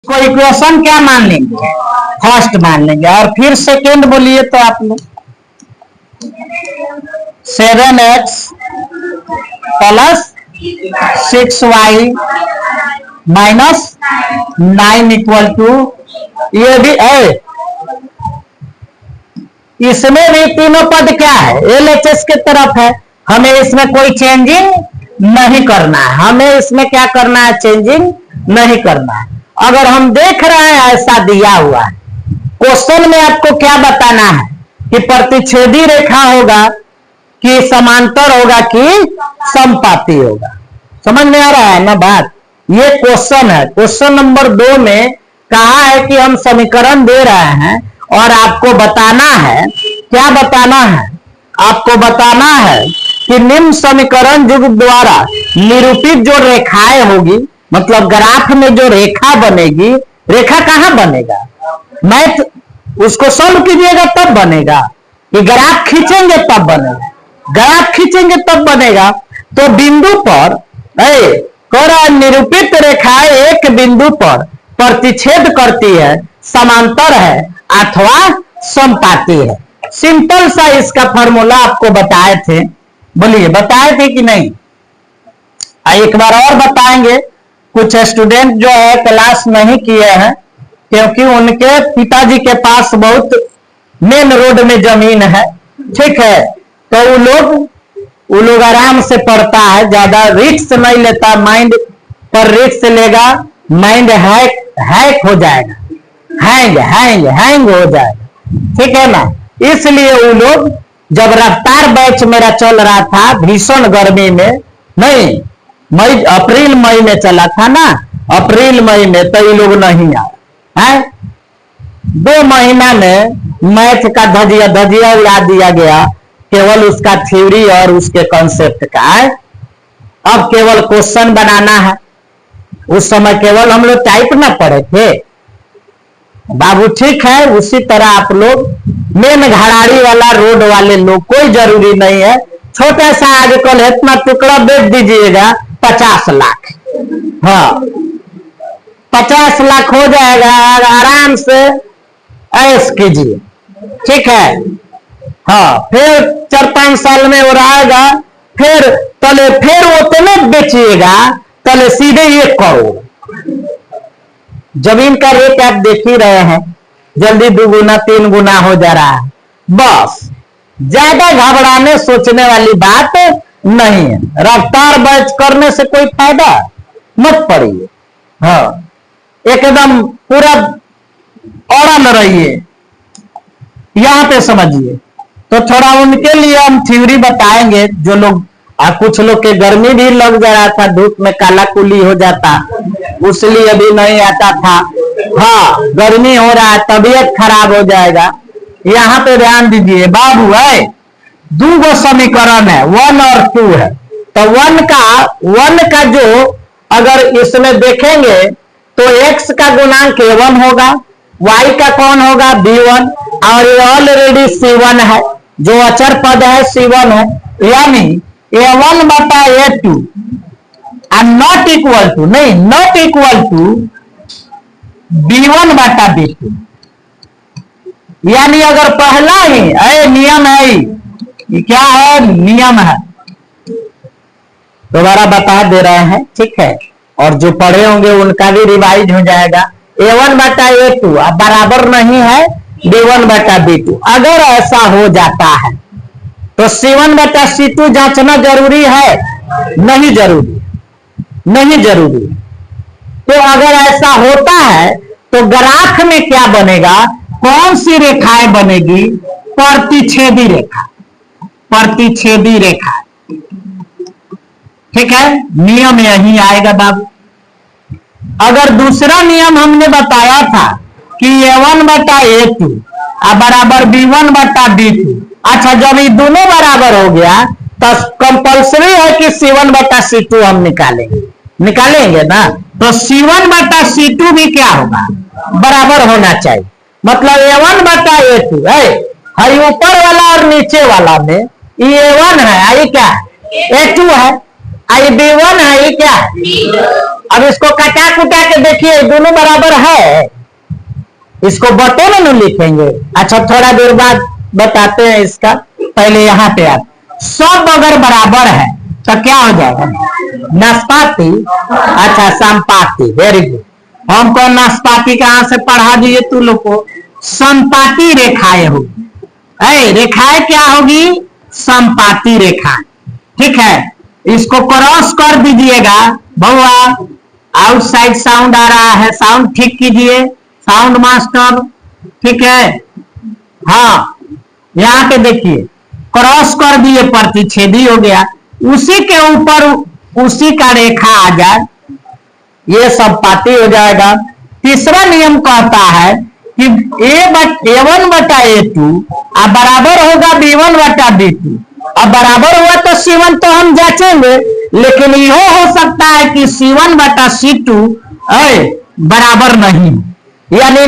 को इक्वेशन क्या मान लेंगे, फर्स्ट मान लेंगे। और फिर सेकेंड बोलिए तो आप लोग 7x plus 6y minus 9 equal to, ये भी है, इसमें भी तीनों पद क्या है, LHS की तरफ है। हमें इसमें कोई चेंजिंग नहीं करना है, हमें इसमें क्या करना है, चेंजिंग नहीं करना है। अगर हम देख रहे हैं ऐसा दिया हुआ है, क्वेश्चन में आपको क्या बताना है कि प्रतिच्छेदी रेखा होगा कि समांतर होगा कि समपाती होगा। समझ में आ रहा है ना बात। ये क्वेश्चन है, क्वेश्चन नंबर 2 में कहा है कि हम समीकरण दे रहे हैं और आपको बताना है, क्या बताना है, आपको बताना है कि निम्न समीकरण युग्म द्वारा निरूपित जो रेखाएं होगी, मतलब ग्राफ में जो रेखा बनेगी, रेखा कहां बनेगा, मैथ उसको सॉल्व कीजिएगा तब बनेगा, कि ग्राफ खींचेंगे तब बनेगा, ग्राफ खींचेंगे तब बनेगा। तो बिंदु पर निरूपित रेखाएं एक बिंदु पर प्रतिच्छेद करती है, समांतर है अथवा समपाती है। सिंपल सा इसका फॉर्मूला आपको बताए थे, बोलिए बताए थे कि नहीं, एक बार और बताएंगे। कुछ स्टूडेंट जो है क्लास नहीं किए हैं क्योंकि उनके पिताजी के पास बहुत मेन रोड में जमीन है, ठीक है, तो वो लोग आराम से पढ़ता है, ज्यादा रिस्क नहीं लेता, माइंड पर रिस्क लेगा माइंड हैक हो जाएगा, हैंग हो जाएगा, ठीक है ना। इसलिए वो लोग, जब रफ्तार बैच मेरा चल रहा था भीषण गर्मी में, नहीं मई अप्रैल मई में चला था ना, अप्रैल मई में, तो ये लोग नहीं आए हैं। 2 महीना में मैथ का धजिया उड़ा दिया गया, केवल उसका थ्योरी और उसके कॉन्सेप्ट का है। अब केवल क्वेश्चन बनाना है। उस समय केवल हम लोग टाइप ना पढ़े थे बाबू, ठीक है, उसी तरह आप लोग मेन घड़ाड़ी वाला रोड वाले लोग, कोई जरूरी नहीं है, छोटा सा आजकल इतना टुकड़ा बेच दीजिएगा 50 लाख, हाँ 50 लाख हो जाएगा, आराम से ऐश कीजिए, ठीक है। हाँ, फिर 4-5 साल में वो रहेगा, फिर तले फिर उतने बेचिएगा, तले सीधे 1 करोड़। जमीन का रेट आप देख ही रहे हैं, जल्दी 2 गुना 3 गुना हो जा रहा है। बस ज्यादा घबराने सोचने वाली बात नहीं है, रफ्तार बैच करने से कोई फायदा मत पड़िए, हाँ एकदम पूरा औरल रहिए, यहां पे समझिए। तो थोड़ा उनके लिए हम थ्योरी बताएंगे, जो लोग कुछ लोग के गर्मी भी लग जा रहा था, धूप में काला कुली हो जाता, उसलिए अभी नहीं आता था, हाँ गर्मी हो रहा है, तबीयत खराब हो जाएगा। यहाँ पे ध्यान दीजिए बाबू, है 2 समीकरण है, 1 और 2 है। तो 1 का जो अगर इसमें देखेंगे तो x का गुणांक a1 होगा, y का कौन होगा b1, और ये ऑलरेडी c1 है, जो अचर पद है c1 है, यानी a1 बटा a2 नॉट इक्वल टू, नहीं नॉट इक्वल टू b1 बटा b2। यानी अगर पहला ही नियम है, ये क्या है, नियम है, दोबारा बता दे रहे हैं, ठीक है, और जो पढ़े होंगे उनका भी रिवाइज हो जाएगा। a1 बटा a2 अब बराबर नहीं है b1 बटा b2। अगर ऐसा हो जाता है तो c1 बटा c2 जांचना जरूरी है, नहीं जरूरी, नहीं जरूरी। तो अगर ऐसा होता है तो ग्राफ में क्या बनेगा, कौन सी रेखाएं बनेगी, प्रतिच्छेदी रेखा, प्रतिच्छेदी रेखा, ठीक है, नियम यही आएगा बाबू। अगर दूसरा नियम हमने बताया था कि a1 बटा a2 बराबर b1 बटा b2, अच्छा जब ये दोनों बराबर हो गया तो कंपल्सरी है कि c1 बटा c2 हम निकालेंगे ना, तो c1 बटा c2 भी क्या होगा, बराबर होना चाहिए। मतलब a1 बटा a2 है, ऊपर वाला और नीचे वाला में ये a1 है, ये क्या है, a2 है, ये b1 है, ये क्या है, अब इसको कटा कुटा के देखिए, दोनों बराबर है, इसको बटे में नहीं लिखेंगे। अच्छा थोड़ा देर बाद बताते हैं इसका, पहले यहाँ पे आप सब अगर बराबर है तो क्या हो जाएगा, नाशपाती। अच्छा संपाती, वेरी गुड। हमको नाशपाती कहां से पढ़ा दिए तू लोग को, संपाती रेखाएं होगी। रेखाएं क्या होगी, संपाती रेखाएं। ठीक है, इसको क्रॉस कर दीजिएगा भैया। आउटसाइड साउंड आ रहा है, साउंड ठीक कीजिए साउंड मास्टर। ठीक है, हाँ यहाँ पे देखिए क्रॉस कर दिए, प्रतिच्छेदी हो गया, उसी के ऊपर उसी का रेखा आ जाए, ये संपाती हो जाएगा। तीसरा नियम कहता है कि A1 बटा A2 अब बराबर होगा B1 बटा B2। अब बराबर हुआ तो C1 तो हम जांचेंगे, लेकिन यह हो सकता है कि C1 बटा C2 बराबर नहीं, यानी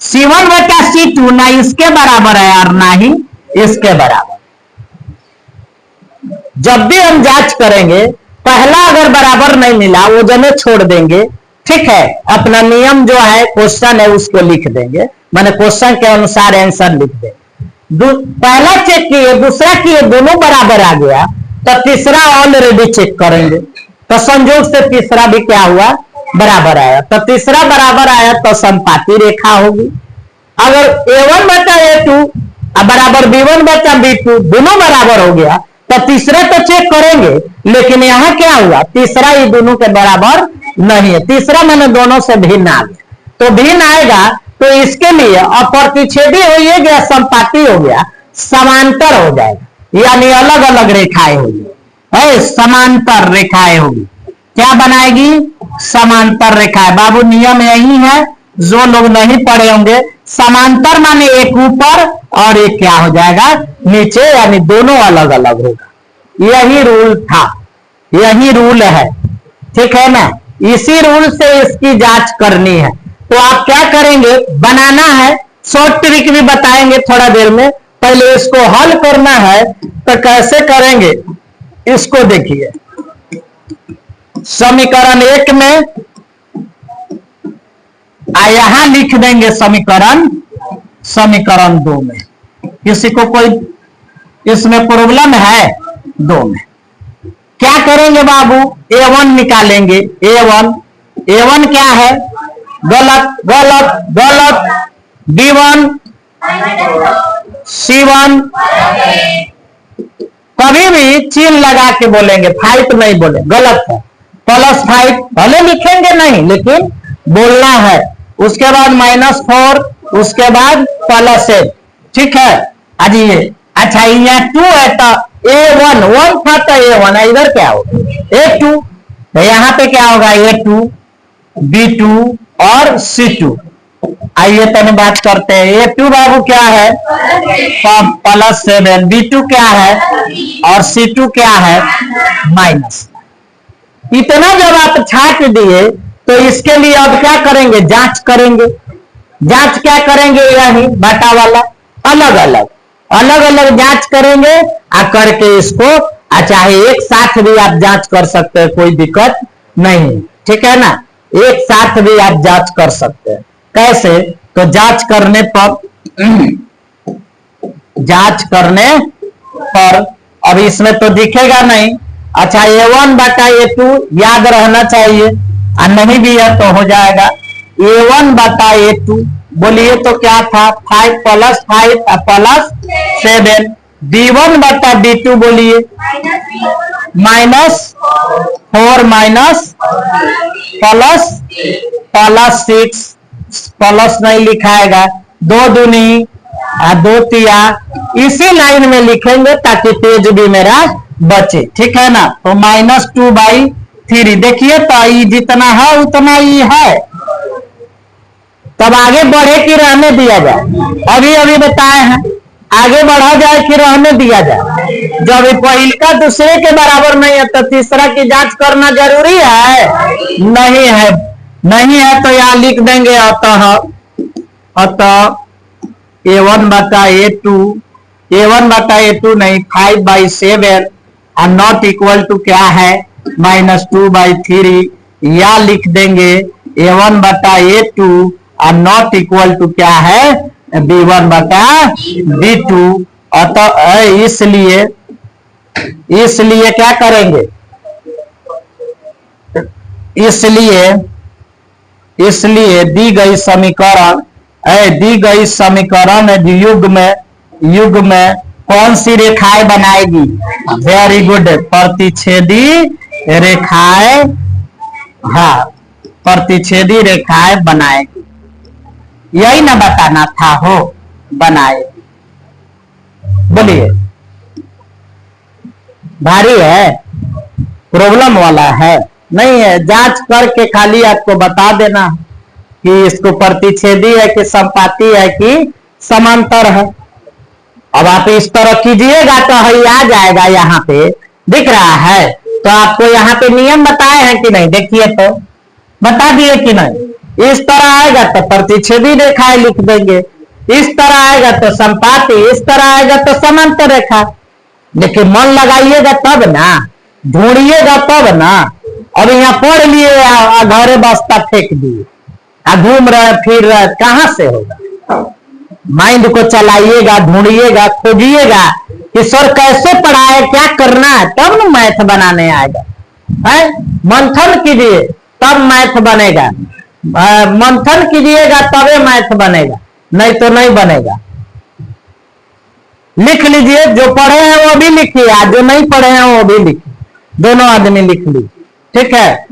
C1 बटा C2 ना इसके बराबर है और ना ही इसके बराबर। जब भी हम जांच करेंगे, पहला अगर बराबर नहीं मिला वो जने छोड़ देंगे। ठीक है, अपना नियम जो है क्वेश्चन है उसको लिख देंगे, मैंने क्वेश्चन के अनुसार आंसर लिख देंगे। पहला चेक किए, दूसरा किए, दोनों बराबर आ गया तो तीसरा ऑलरेडी चेक करेंगे, तो संयोग से तीसरा भी क्या हुआ, बराबर आया। तो तीसरा बराबर आया तो संपाती रेखा होगी। अगर A1 बटा A2 बराबर B1 बटा B2 दोनों बराबर हो गया तो तीसरा तो चेक करेंगे, लेकिन यहाँ क्या हुआ, तीसरा ये दोनों के बराबर नहीं है, तीसरा मैंने दोनों से भिन्न आ गया। तो भिन्न आएगा तो इसके लिए अप्रतिच्छेदी हो गया, संपाती हो गया, समांतर हो जाएगा, यानी अलग अलग रेखाएं होगी, समांतर रेखाएं होगी। क्या बनाएगी, समांतर रेखाएं। बाबू नियम यही है, जो लोग नहीं पढ़े होंगे, समांतर माने एक ऊपर और एक क्या हो जाएगा नीचे, यानी दोनों अलग अलग होगा। यही रूल था, यही रूल है। ठीक है ना, इसी रूल से इसकी जांच करनी है। तो आप क्या करेंगे, बनाना है, शॉर्ट ट्रिक भी बताएंगे थोड़ा देर में, पहले इसको हल करना है। तो कैसे करेंगे इसको देखिए, समीकरण 1 में यहां लिख देंगे समीकरण, समीकरण 2 में। किसी को कोई इसमें प्रॉब्लम है, 2 में क्या करेंगे बाबू, A1 निकालेंगे। A1 क्या है, गलत गलत गलत, B1 C1 कभी भी चिन्ह लगा के बोलेंगे, 5 नहीं बोले, गलत है। +5 भले लिखेंगे नहीं लेकिन बोलना है, उसके बाद -4, उसके बाद +8। ठीक है, अजीए अच्छा यहाँ 2 है तो A1 1 था तो A1, इधर क्या होगा A2, तो यहाँ पे क्या होगा A2 B2 और C2। आइए तने बात करते हैं, A2 बाबू क्या है, +7, B2 क्या है और C2 क्या है, माइनस। इतना जब आप छाट दिए तो इसके लिए अब क्या करेंगे, जांच करेंगे। जांच क्या करेंगे, यही बाटा वाला अलग अलग अलग अलग जांच करेंगे, करके इसको चाहे एक साथ भी आप जांच कर सकते हैं, कोई दिक्कत नहीं। ठीक है ना, एक साथ भी आप जांच कर सकते हैं। कैसे, तो जांच करने पर अब इसमें तो दिखेगा नहीं। अच्छा A1 बटा A2 याद रहना चाहिए, और नहीं भी है तो हो जाएगा A1 बटा A2, बोलिए तो क्या था, 5 + 5 +7। B1 बटा B2 बोलिए, -4 +6, प्लस नहीं लिखाएगा, 2 दूनी 2 तिया, इसी लाइन में लिखेंगे ताकि पेज भी मेरा बचे। ठीक है ना, तो -2/3 देखिए, तो ये जितना है उतना ही है। तब आगे बढ़े कि रहने दिया जाए, अभी अभी बताए हैं, आगे बढ़ा जाए कि रहने दिया जाए। जब पहले का दूसरे के बराबर नहीं है तो तीसरा की जांच करना जरूरी है, नहीं है, नहीं है तो यहां लिख देंगे अतः A1 बटा A2 नहीं, 5/7 और नॉट इक्वल टू क्या है, -2/3। या लिख देंगे A1 बटा A2 और नॉट इक्वल टू क्या है B1 बटा B2। अतः इसलिए क्या करेंगे, इसलिए दी गई समीकरण युग में कौन सी रेखाएं बनाएगी, वेरी गुड, प्रतिच्छेदी रेखाएं, हाँ प्रतिच्छेदी रेखाएं बनाएगी, यही ना बताना था, हो बनाएगी। बोलिए, भारी है, प्रॉब्लम वाला है, नहीं है, जांच करके खाली आपको बता देना कि इसको प्रतिच्छेदी है कि संपाती है कि समांतर है। अब आप इस तरह कीजिएगा तो ही आ जाएगा, यहाँ पे दिख रहा है, तो आपको यहाँ पे नियम बताए हैं कि नहीं, देखिए तो बता दिए कि नहीं। इस तरह आएगा तो प्रतिच्छेदी रेखाएं लिख देंगे, इस तरह आएगा तो संपाती, इस तरह आएगा तो समांतर रेखा। लेकिन मन लगाइएगा तब ना, ढूंढिएगा तब ना। अब यहाँ पढ़ लिए घरे बस्ता फेंक दिए, घूम रहे फिर रहे, कहां से होगा। माइंड को चलाइएगा, ढूंढिएगा, खोजिएगा कि सर कैसे पढ़ाए, क्या करना है, तब ना मैथ बनाने आएगा। है मंथन कीजिए तब मैथ बनेगा, मंथन कीजिएगा तबे मैथ बनेगा, नहीं तो नहीं बनेगा। लिख लीजिए, जो पढ़े हैं वो भी लिखिए, जो नहीं पढ़े हैं वो भी लिखिए, दोनों आदमी लिख लीजिए, ठीक है।